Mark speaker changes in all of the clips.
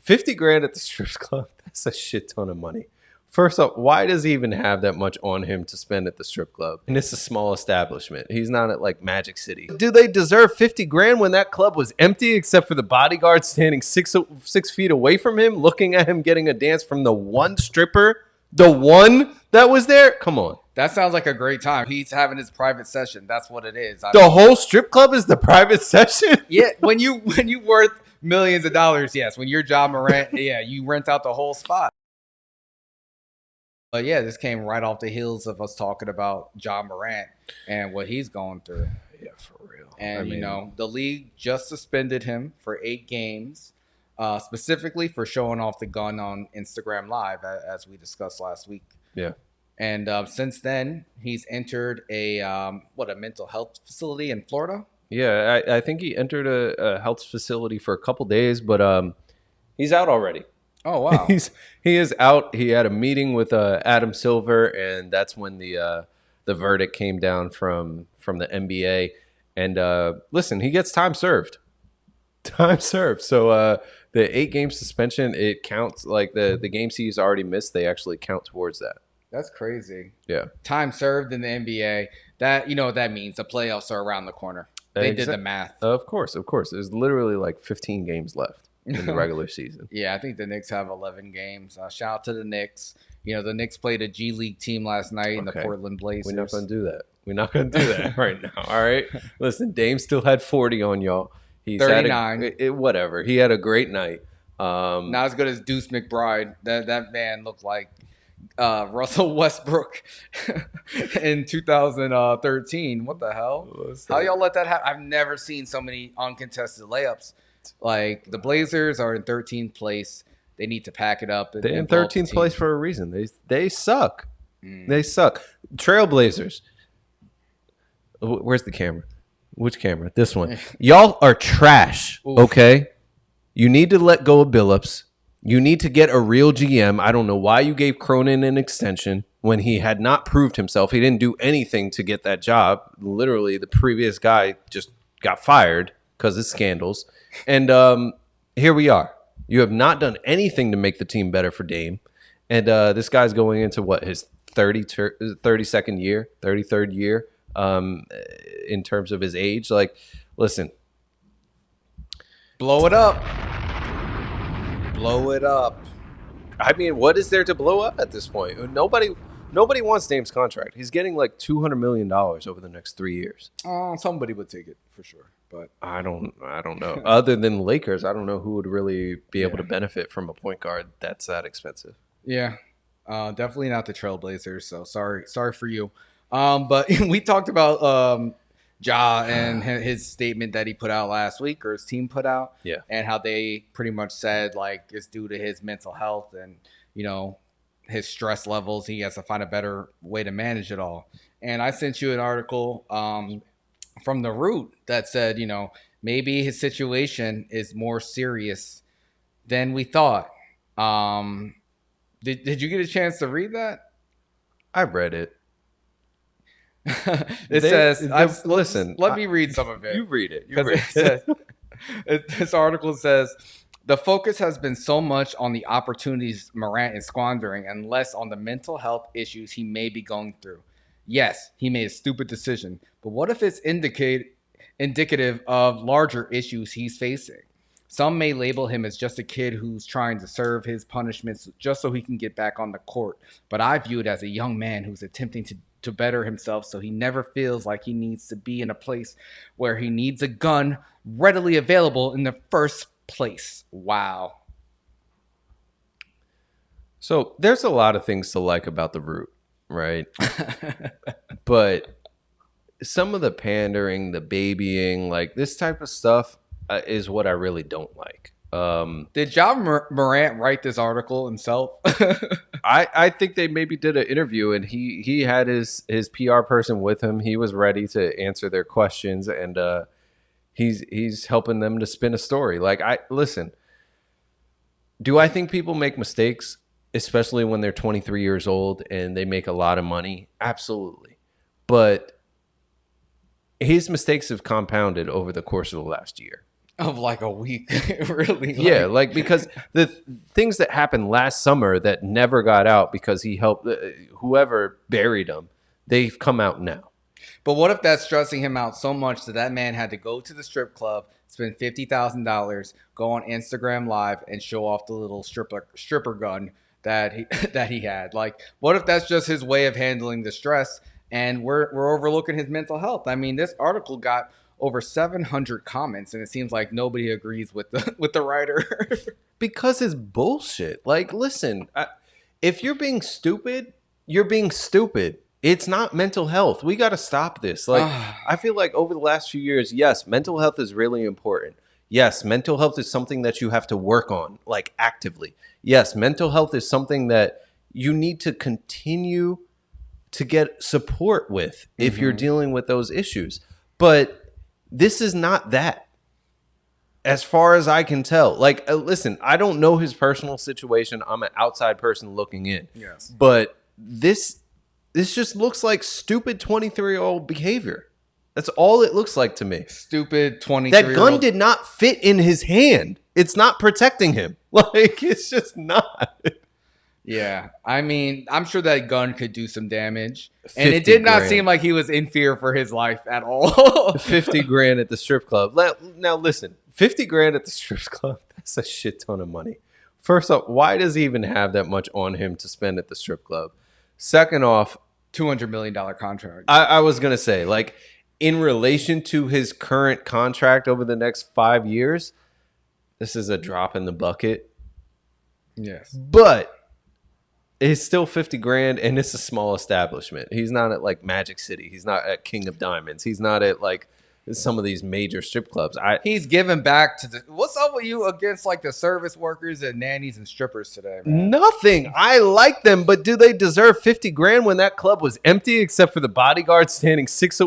Speaker 1: 50 grand at the strip club, that's a shit ton of money. First off, why does he even have that much on him to spend at the strip club? And it's a small establishment. He's not at like Magic City. Do they deserve 50 grand when that club was empty except for the bodyguard standing 6 feet away from him, looking at him getting a dance from the one stripper? The one that was there? Come on.
Speaker 2: That sounds like a great time. He's having his private session. That's what it is.
Speaker 1: The whole strip club is the private session?
Speaker 2: Yeah, when you worth millions of dollars, yes. When you're Ja Morant, yeah, you rent out the whole spot. But yeah, this came right off the heels of us talking about Ja Morant and what he's going through.
Speaker 1: Yeah, for real.
Speaker 2: And, the league just suspended him for 8 games, specifically for showing off the gun on Instagram Live, as we discussed last week.
Speaker 1: Yeah.
Speaker 2: And since then, he's entered a mental health facility in Florida?
Speaker 1: Yeah, I think he entered a health facility for a couple days, but he's out already.
Speaker 2: Oh, wow.
Speaker 1: He is out. He had a meeting with Adam Silver, and that's when the verdict came down from the NBA. And listen, he gets time served. Time served. So the 8-game suspension, it counts. Like the games he's already missed, they actually count towards that.
Speaker 2: That's crazy.
Speaker 1: Yeah.
Speaker 2: Time served in the NBA. That, what that means. The playoffs are around the corner. They did the math.
Speaker 1: Of course. There's literally like 15 games left in the regular season.
Speaker 2: Yeah, I think the Knicks have 11 games. Shout out to the Knicks. The Knicks played a G League team last night in the Portland Blazers.
Speaker 1: We're not going to do that. We're not going to do that right now. All right. Listen, Dame still had 40 on y'all. He's
Speaker 2: 39.
Speaker 1: Whatever. He had a great night.
Speaker 2: Not as good as Deuce McBride. That man looked like Russell Westbrook in 2013. What the hell? How y'all let that happen? I've never seen so many uncontested layups. Like, the Blazers are in 13th place. They need to pack it up.
Speaker 1: They're in 13th place for a reason. They suck. They suck. Trailblazers. Where's the camera? Which camera? This one. Y'all are trash. Oof. Okay? You need to let go of Billups. You need to get a real GM. I don't know why you gave Cronin an extension when he had not proved himself. He didn't do anything to get that job. Literally, the previous guy just got fired because of scandals. And here we are. You have not done anything to make the team better for Dame. And this guy's going into his 32nd year, 33rd year in terms of his age. Like, listen.
Speaker 2: Blow it up. Blow it up.
Speaker 1: I mean, what is there to blow up at this point? Nobody wants Dame's contract. He's getting like $200 million over the next 3 years.
Speaker 2: Somebody would take it for sure. But
Speaker 1: I don't know. Other than the Lakers, I don't know who would really be able to benefit from a point guard that's that expensive.
Speaker 2: Yeah, definitely not the Trailblazers. So sorry for you. But we talked about Ja and his statement that he put out last week, or his team put out, and how they pretty much said like it's due to his mental health and his stress levels. He has to find a better way to manage it all. And I sent you an article from The Root that said, maybe his situation is more serious than we thought. Did you get a chance to read that?
Speaker 1: I read it.
Speaker 2: Listen, let me read some of it.
Speaker 1: You read it.
Speaker 2: This article says, the focus has been so much on the opportunities Morant is squandering and less on the mental health issues he may be going through. Yes, he made a stupid decision, but what if it's indicative of larger issues he's facing? Some may label him as just a kid who's trying to serve his punishments just so he can get back on the court. But I view it as a young man who's attempting to better himself so he never feels like he needs to be in a place where he needs a gun readily available in the first place. Wow.
Speaker 1: So there's a lot of things to like about The Root, right? But some of the pandering, the babying, like this type of stuff is what I really don't like.
Speaker 2: Did Ja Morant write this article himself?
Speaker 1: I think they maybe did an interview and he had his PR person with him. He was ready to answer their questions, and he's helping them to spin a story. Like, listen, do I think people make mistakes, especially when they're 23 years old and they make a lot of money? Absolutely. But his mistakes have compounded over the course of the last year.
Speaker 2: of like a week, really.
Speaker 1: Yeah, like because the things that happened last summer that never got out because he helped whoever buried him, they've come out now.
Speaker 2: But what if that's stressing him out so much that that man had to go to the strip club, spend $50,000, go on Instagram Live, and show off the little stripper gun that he had? Like, what if that's just his way of handling the stress, and we're overlooking his mental health? I mean, this article got over 700 comments, and it seems like nobody agrees with the writer.
Speaker 1: Because it's bullshit. Like, listen, if you're being stupid, you're being stupid. It's not mental health. We got to stop this. Like, I feel like over the last few years, yes, mental health is really important. Yes, mental health is something that you have to work on, like actively. Yes, mental health is something that you need to continue to get support with if you're dealing with those issues. But this is not that, as far as I can tell. Like, listen, I don't know his personal situation. I'm an outside person looking in.
Speaker 2: Yes.
Speaker 1: But this just looks like stupid 23-year-old behavior. That's all it looks like to me.
Speaker 2: Stupid 23-year-old.
Speaker 1: That gun did not fit in his hand. It's not protecting him. Like, it's just not.
Speaker 2: Yeah, I mean, I'm sure that gun could do some damage, and it did not seem like he was in fear for his life at all.
Speaker 1: 50 grand at the strip club. Now listen, 50 grand at the strip club, that's a shit ton of money. First off, why does he even have that much on him to spend at the strip club? Second off,
Speaker 2: $200 million contract.
Speaker 1: I was going to say, like, in relation to his current contract over the next 5 years, this is a drop in the bucket.
Speaker 2: Yes.
Speaker 1: But it's still 50 grand, and it's a small establishment. He's not at like Magic City. He's not at King of Diamonds. He's not at like some of these major strip clubs.
Speaker 2: He's giving back to the. What's up with you against like the service workers and nannies and strippers today, man?
Speaker 1: Nothing. I like them, but do they deserve 50 grand when that club was empty, except for the bodyguard standing six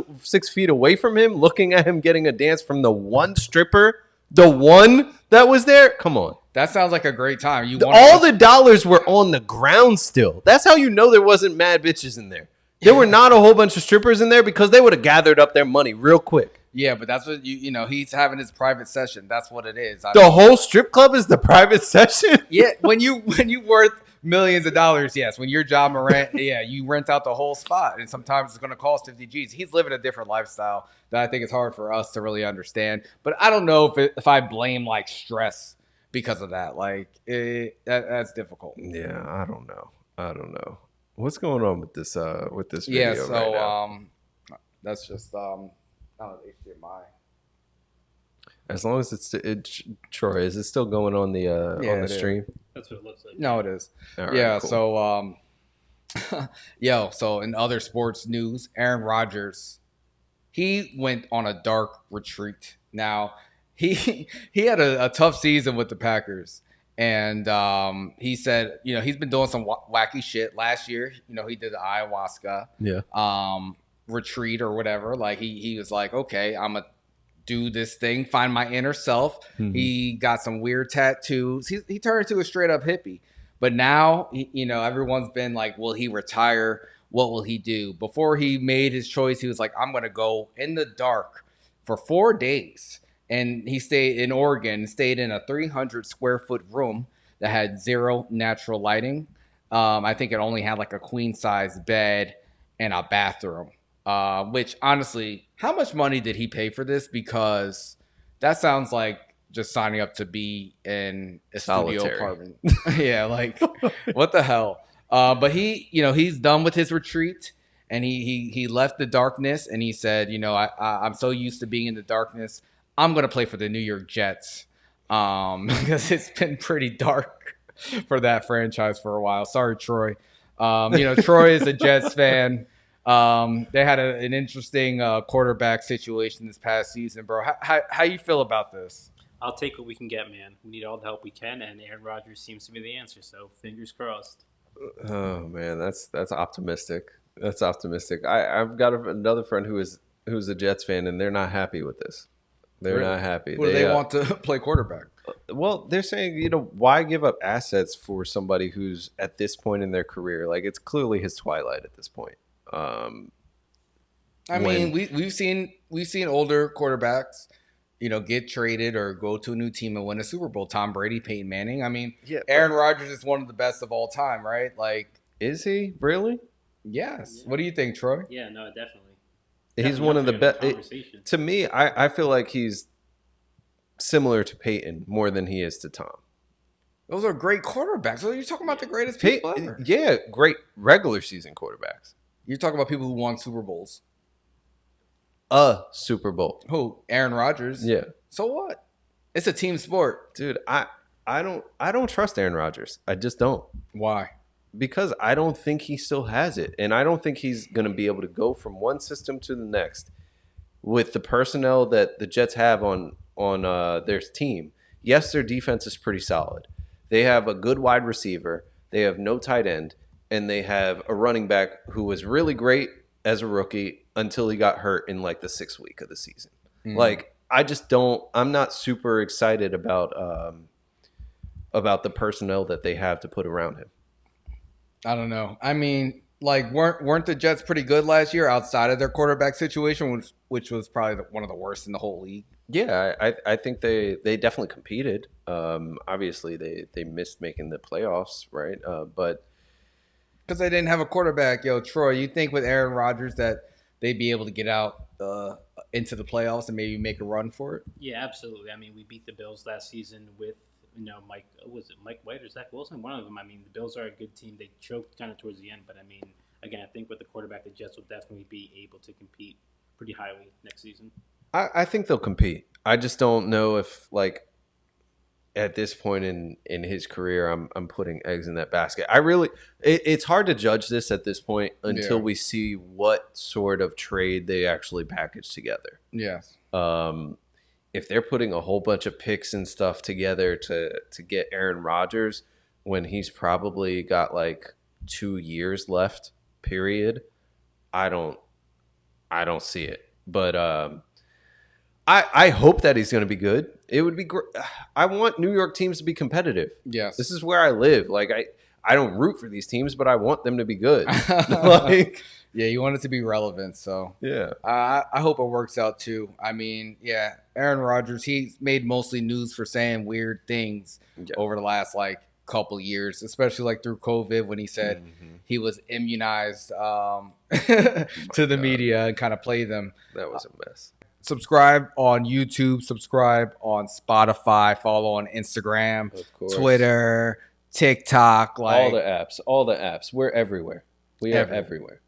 Speaker 1: feet away from him, looking at him getting a dance from the one stripper, the one that was there? Come on.
Speaker 2: That sounds like a great time.
Speaker 1: All the dollars were on the ground still. That's how you know there wasn't mad bitches in there. There were not a whole bunch of strippers in there because they would have gathered up their money real quick.
Speaker 2: Yeah, but that's what you know. He's having his private session. That's what it is.
Speaker 1: The whole strip club is the private session.
Speaker 2: Yeah, when you worth millions of dollars, yes. When you're Ja Morant, yeah, you rent out the whole spot, and sometimes it's going to cost 50 G's. He's living a different lifestyle that I think is hard for us to really understand. But I don't know if I blame like stress because of that. Like that's difficult.
Speaker 1: Yeah, I don't know. What's going on with this video?
Speaker 2: Yeah, so
Speaker 1: right now?
Speaker 2: that's just HDMI.
Speaker 1: As long as it's Troy, is it still going on the stream?
Speaker 3: That's what it looks like.
Speaker 2: No, it is.
Speaker 1: Right,
Speaker 2: yeah,
Speaker 1: cool.
Speaker 2: So so in other sports news, Aaron Rodgers, he went on a dark retreat. Now, he had a tough season with the Packers. And he said, you know, he's been doing some wacky shit. Last year, you know, he did the ayahuasca retreat or whatever. Like he was like, okay, I'm going to do this thing, find my inner self. Mm-hmm. He got some weird tattoos. He turned into a straight up hippie. But now, you know, everyone's been like, will he retire? What will he do? Before he made his choice, he was like, I'm going to go in the dark for 4 days. And he stayed in Oregon, stayed in a 300 square foot room that had zero natural lighting. I think it only had like a queen size bed and a bathroom, which honestly, how much money did he pay for this? Because that sounds like just signing up to be in a studio apartment. Yeah, like what the hell? But he's done with his retreat. And he left the darkness and he said, you know, I'm so used to being in the darkness. I'm going to play for the New York Jets because it's been pretty dark for that franchise for a while. Sorry, Troy. You know, Troy is a Jets fan. They had an interesting quarterback situation this past season, bro. How you feel about this?
Speaker 3: I'll take what we can get, man. We need all the help we can, and Aaron Rodgers seems to be the answer, so fingers crossed.
Speaker 1: Oh, man, that's optimistic. That's optimistic. I've got another friend who's a Jets fan, and they're not happy with this. They're not happy.
Speaker 2: Who do they want to play quarterback?
Speaker 1: Well, they're saying, you know, why give up assets for somebody who's at this point in their career? Like, it's clearly his twilight at this point.
Speaker 2: I mean, we've seen older quarterbacks get traded or go to a new team and win a Super Bowl. Tom Brady, Peyton Manning. I mean,
Speaker 1: Yeah,
Speaker 2: Aaron Rodgers is one of the best of all time, right? Like,
Speaker 1: is he really?
Speaker 2: yes.
Speaker 3: Yeah.
Speaker 2: What do you think, Troy?
Speaker 3: Yeah, no, definitely.
Speaker 1: He's
Speaker 3: Definitely
Speaker 1: one
Speaker 3: up
Speaker 1: of the
Speaker 3: there in
Speaker 1: best.
Speaker 3: conversation.
Speaker 1: To me, I feel like he's similar to Peyton more than he is to Tom.
Speaker 2: Those are great quarterbacks. So you're talking about the greatest people ever.
Speaker 1: Yeah, great regular season quarterbacks.
Speaker 2: You're talking about people who won Super Bowls.
Speaker 1: A Super Bowl.
Speaker 2: Who? Aaron Rodgers.
Speaker 1: Yeah.
Speaker 2: So what? It's a team sport.
Speaker 1: Dude, I don't trust Aaron Rodgers. I just don't.
Speaker 2: Why?
Speaker 1: Because I don't think he still has it. And I don't think he's going to be able to go from one system to the next with the personnel that the Jets have on their team. Yes, their defense is pretty solid. They have a good wide receiver. They have no tight end. And they have a running back who was really great as a rookie until he got hurt in like the 6th week of the season. Like, I just don't – I'm not super excited about the personnel that they have to put around him.
Speaker 2: I don't know. I mean, like, weren't the Jets pretty good last year outside of their quarterback situation, which was probably one of the worst in the whole league?
Speaker 1: Yeah, I think they definitely competed. Obviously, they missed making the playoffs, right? But
Speaker 2: because they didn't have a quarterback. Yo, Troy, you think with Aaron Rodgers that they'd be able to get out into the playoffs and maybe make a run for it?
Speaker 3: Yeah, absolutely. I mean, we beat the Bills last season with Mike White or Zach Wilson? One of them. I mean, the Bills are a good team. They choked kind of towards the end, but I mean, again, I think with the quarterback, the Jets will definitely be able to compete pretty highly next season.
Speaker 1: I think they'll compete. I just don't know if, like, at this point in his career, I'm putting eggs in that basket. It's hard to judge this at this point until we see what sort of trade they actually package together.
Speaker 2: Yes.
Speaker 1: If they're putting a whole bunch of picks and stuff together to get Aaron Rodgers when he's probably got like 2 years left, period, I don't see it. But I hope that he's going to be good. It would be great. I want New York teams to be competitive.
Speaker 2: Yes.
Speaker 1: This is where I live. Like, I don't root for these teams, but I want them to be good. Like,
Speaker 2: yeah, you want it to be relevant. So
Speaker 1: yeah,
Speaker 2: I hope it works out too. I mean, yeah, Aaron Rodgers, he's made mostly news for saying weird things over the last like couple years, especially like through COVID when he said he was immunized to the media and kind of play them.
Speaker 1: That was a mess.
Speaker 2: Subscribe on YouTube, subscribe on Spotify, follow on Instagram, Twitter, TikTok, like
Speaker 1: all the apps. We're everywhere. We are everywhere.